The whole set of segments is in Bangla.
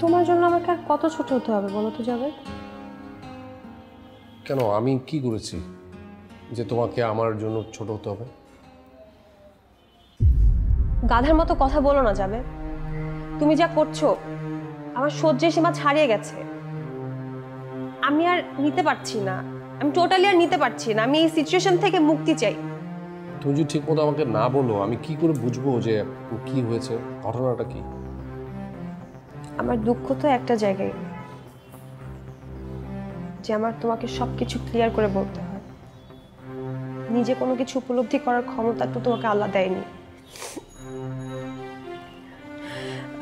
তোমার জন্য আমাকে আর কত ছোট হতে হবে বলো তো জাভেদ? কেন, আমি কি করেছি যে তোমাকে আমার জন্য ছোট হতে হবে? গাধার মতো কথা বলো না জাভেদ। তুমি যা করছো আমার সহ্যের সীমা ছাড়িয়ে গেছে। আমি আর নিতে পারছি না, আমি টোটালি আর নিতে পারছি না। আমি এই সিচুয়েশন থেকে মুক্তি চাই। তুমি যদি ঠিক মতো আমাকে না বলো আমি কি করে বুঝবো যে কি হয়েছে, ঘটনাটা কি? আমার দুঃখ তো একটা জায়গায়, যে আমার তোমাকে সবকিছু ক্লিয়ার করে বলতে হয়। নিজে কোনো কিছু উপলব্ধি করার ক্ষমতা তো তোমাকে আল্লাহ দেয়নি।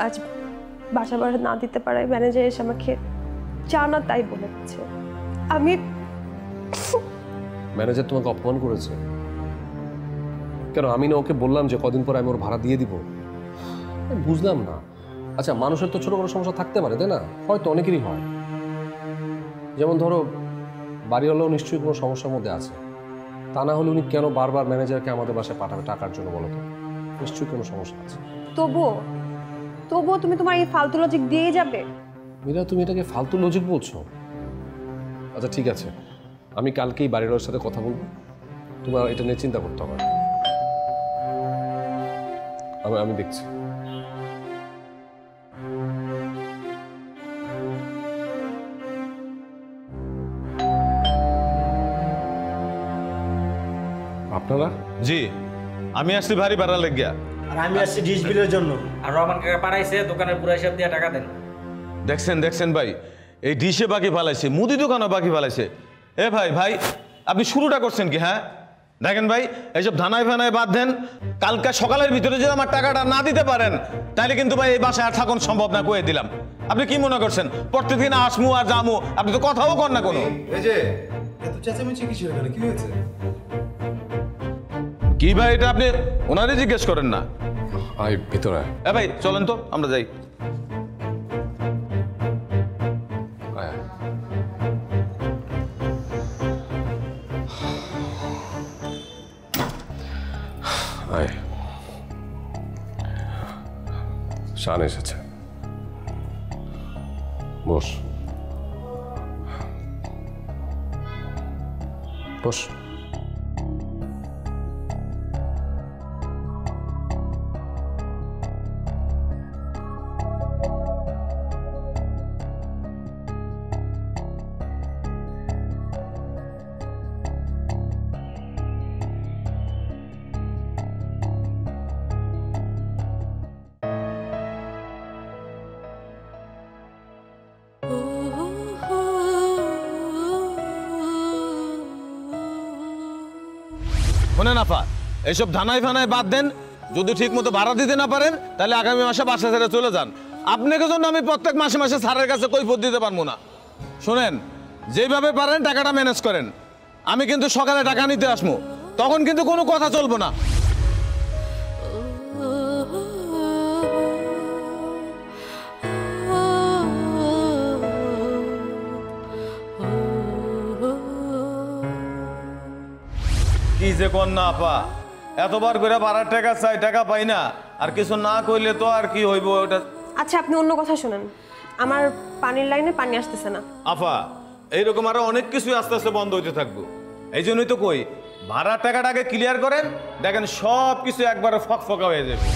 আজ বাসা ভাড়া না দিতে পারায় ম্যানেজার এসে আমাকে যা না তাই বলে দিচ্ছে। আমি ম্যানেজার তোমাকে অপমান করেছে কেন? আমি না ওকে বললাম যে কদিন পর আমি ওর ভাড়া দিয়ে দিব? বুঝলাম না। আচ্ছা, মানুষের তো ছোট কোনো সমস্যা থাকতে পারে, তাই না? হয়তো অনেকেরই হয়। যেমন ধরো বাড়িওয়ালাও নিশ্চয়ই কোনো সমস্যার মধ্যে আছে, তা না হলে উনি কেন বারবার ম্যানেজারকে আমাদের বাসায় পাঠাবে টাকার জন্য বলো তো? নিশ্চয়ই কোনো সমস্যা আছে। তবুও তবুও তুমি তোমার এই ফালতু লজিক দিয়েই যাবে? মীরা, তুমি এটাকে ফালতু লজিক বলছো? আচ্ছা ঠিক আছে, আমি কালকেই বাড়িওয়ালার সাথে কথা বলবো। তোমার এটা নিয়ে চিন্তা করতে হবে। আমি দেখছি। আপনারা? জি, আমি আসছি ভারী ভাড়া লেগিয়া। আর আমি আসছি ডিশ বিলের জন্য। আর রহমান কাকা পাঠাইছে দোকানের পুরো হিসাব দিয়ে টাকা দেন। দেখছেন ভাই, এই ডিশে বাকি ফালাইছে, মুদি দোকানও বাকি ফালাইছে। এ ভাই আপনি শুরুটা করছেন কি? হ্যাঁ দেখেন ভাই, এইসব ধানায় ফানায় বাদ দেন। কালকে সকালের ভিতরে যদি আমার টাকাটা না দিতে পারেন তাহলে কিন্তু ভাই এই বাসায় আর থাকুন সম্ভব না, কয়ে দিলাম। আপনি কি মনে করছেন প্রত্যেকদিন আসমু আর জামু? আপনি তো কথাও কর না কোনো। এই যে এত চেঁচামেচি কিসের এখানে, কি হয়েছে? কি ভাই এটা আপনি ওনারই জিজ্ঞেস করেন না। আয় ভিতরে আয়। এ ভাই চলেন তো আমরা যাই। আয়। আয়। শান এসেছে, বস বস। শোনেন আফা, এইসব ধানায় ফানায় বাদ দেন। যদি ঠিক মতো ভাড়া দিতে না পারেন তাহলে আগামী মাসে বাসা ছেড়ে চলে যান। আপনাকে জন্য আমি প্রত্যেক মাসে মাসে স্যারের কাছে কৈফিয়ত দিতে পারবো না। শোনেন, যেভাবে পারেন টাকাটা ম্যানেজ করেন। আমি কিন্তু সকালে টাকা নিতে আসবো, তখন কিন্তু কোনো কথা চলবো না। কি যে কন্যা আপা, এতবার করে ভাড়ার টাকা চাই, টাকা পাই না। আর কিছু না কইলে তো আর কি হইব ওটা। আচ্ছা আপনি অন্য কথা শুনেন, আমার পানির লাইনে পানি আসতেছে না। আফা, এইরকম আরো অনেক কিছু আস্তে আস্তে বন্ধ হইতে থাকবো। এই জন্যই তো কই ভাড়ার টাকাটা আগে ক্লিয়ার করেন, দেখেন সব কিছু একবারে ফকফকা হয়ে যাবে।